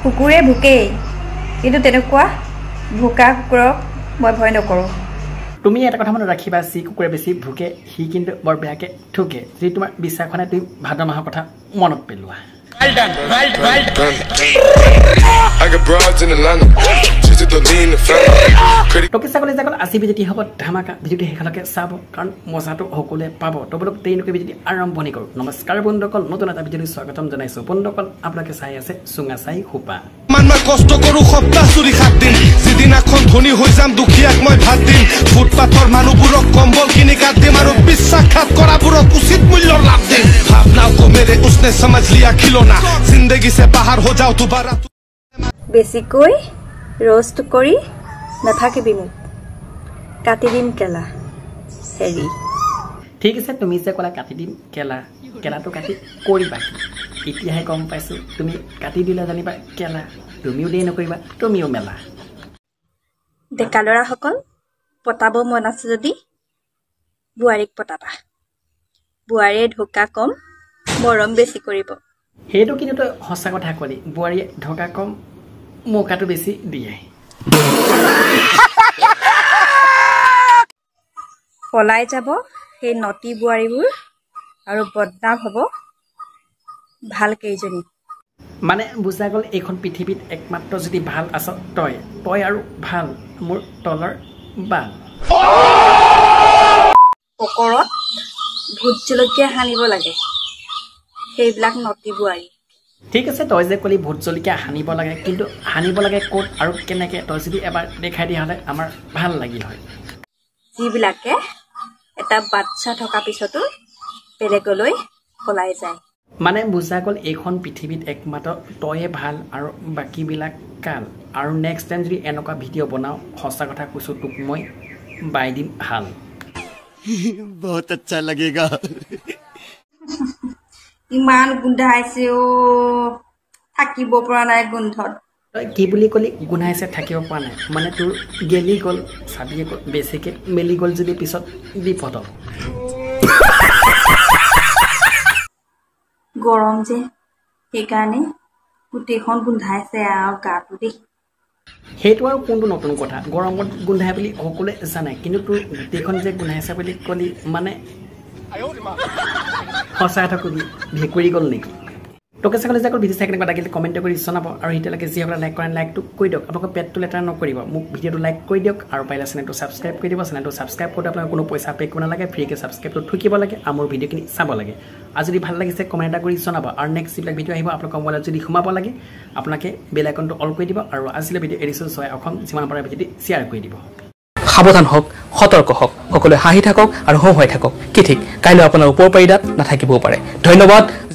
কুকুৰে ভুকেই কিন্তু তেনেকুৱা ভুকা কুকুৰক মই ভয় নকৰোঁ তুমি এটা কথা মনত ৰাখিবা যি কুকুৰে বেছি ভুকে সি কিন্তু বৰ বেয়াকে ঠুকে যদি তোমাৰ বিশ্বাস হয় তুমি ভাদ মাহৰ কথা মনত পেলোৱা Well done. I got broads in Atlanta. Just to lean the family. Toki sakole jakol asi bijeti hobo dhamaka video hekalake sabo karon mojato hokole pabo to bolok teinoke bijeti arambhoni koru namaskar bondukol notun eta video swagatam janaisu bondukol apnake sai ase sunga sai hupa man kosto koru khopta suri 7 din sidina khon dhoni hoi jam dukhiyak moi bhat din footpathor manuburok kombol kini kat dim aru bisakhat kora burok usit mullor lab din bhavna ko mere usne samajh liya khilona zindagi se bahar ho jao dobara বেছিকৈ roast কৰি নাথাকিবি মোক কাটি দিম কেলা হেৰি ঠিক আছে তুমি যে কলা কাটি দিম কেলা কেলাটো কাটি কৰিবা এতিয়াহে গম পাইছো তুমি কাটি দিলা জানিবা কেলা তুমিও দেই নকৰিবা তুমিও মেলা ডেকালৰা সকল পতাব মন আছে যদি বুৱাৰীক পতাবা বুৱাৰীয়ে ঢোকা কম মৰম বেছি কৰিব হেটো কিন্তু হসা কথা কলি বুৱাৰীয়ে ঢোকা কম মোকাটো বেছি দিয়ে পলাই যাব সেই নটি বুৱাৰীবোৰ আৰু বদনাম হ'ব ভাল কেইজনী মানে বুজা গল এখন পৃথিৱীত একমাত্ৰ যদি ভাল আছ তই আৰু ভাল মোৰ তলৰ বাল পকৰত ভূত জলকীয়া হানিব লাগে সেইবিলাক নটি বুৱাৰী ঠিক আছে তই যে কলি ভূত জলকীয়া হানিব লাগে কিন্তু হানিব লাগে ক'ত আৰু কেনেকে তই যদি এবাৰ দেখাই দিয়া হলে আমাৰ ভাল লাগিল হয় যিবিলাকে এটা বাচ্চা থকা পিছতো বেলেগলৈ পলাই যায় মানে বুজা গল এইখন পৃথিৱীত একমাত্ৰ তয়ে ভাল আৰু বাকীবিলাক কাল আৰু নেক্সট টাইম যদি এনেকুৱা ভিডিঅ' বনাও সঁচা কথা কৈছো তোক মই বাই দিম হাল बहुत अच्छा लगेगा ইমান গুন্ধাইছে ও থাকিব পৰা নাই গুন্ধত তই কি বুলি কলি গুনাইছে থাকিব পৰা নাই মানে তোৰ গেলি গল চাবিয়ে গল বেছিকে মেলি গল যদি পিছত বিপদ গৰম যে সেইকাৰণে গোটেইখন গুন্ধাইছে আৰু গাটো দেই সেইটো আৰু কোনটো নতুন কথা গৰমত গুন্ধাই বুলি সকলোৱে জানে কিন্তু তোৰ গোটেইখন যে গুন্ধাইছে বুলি কলি মানে সঁচা কথা কবি ভেকুৰি গ'ল নেকি তোকে চাকলে যাকল ভিডিঅ' চাই কেনেকুৱা লাগিল কমেণ্ট কৰি জনাব আৰু এতিয়ালৈকে যিসকলে লাইক কৰা লাইকটো কৰি দিয়ক আপোনালোকৰ পেটটো লেটাৰ নকৰিব মোক ভিডিঅ'টো লাইক কৰি দিয়ক আৰু পাৰিলে চেনেলটো ছাবস্ক্ৰাইব কৰি দিব চেনেলটো ছাবস্ক্ৰাইব কৰোঁতে আপোনাৰ কোনো পইচা পে' কৰিব নালাগে ফ্ৰীকৈ ছাবস্ক্ৰাইবটো থুকিব লাগে আৰু মোৰ ভিডিঅ'খিনি চাব লাগে আৰু যদি ভাল লাগিছে কমেণ্ট এটা কৰি জনাব আৰু নেক্সট যিবিলাক ভিডিঅ' আহিব আপোনালোকৰ মোবাইলত যদি সোমাব লাগে আপোনালোকে বেল আইকনটো অল কৰি দিব আৰু আজিলৈ ভিডিঅ' এডিশ্যন চোৱাই অসম যিমান পাৰে ভিডিঅ'টি শ্বেয়াৰ কৰি দিব সাৱধান হওক সতৰ্ক হওক সকলোৱে হাঁহি থাকক আৰু হওঁ হৈ থাকক কি ঠিক কাইলৈ আপোনাৰ ওপৰ পাৰিদাত নাথাকিবও পাৰে ধন্যবাদ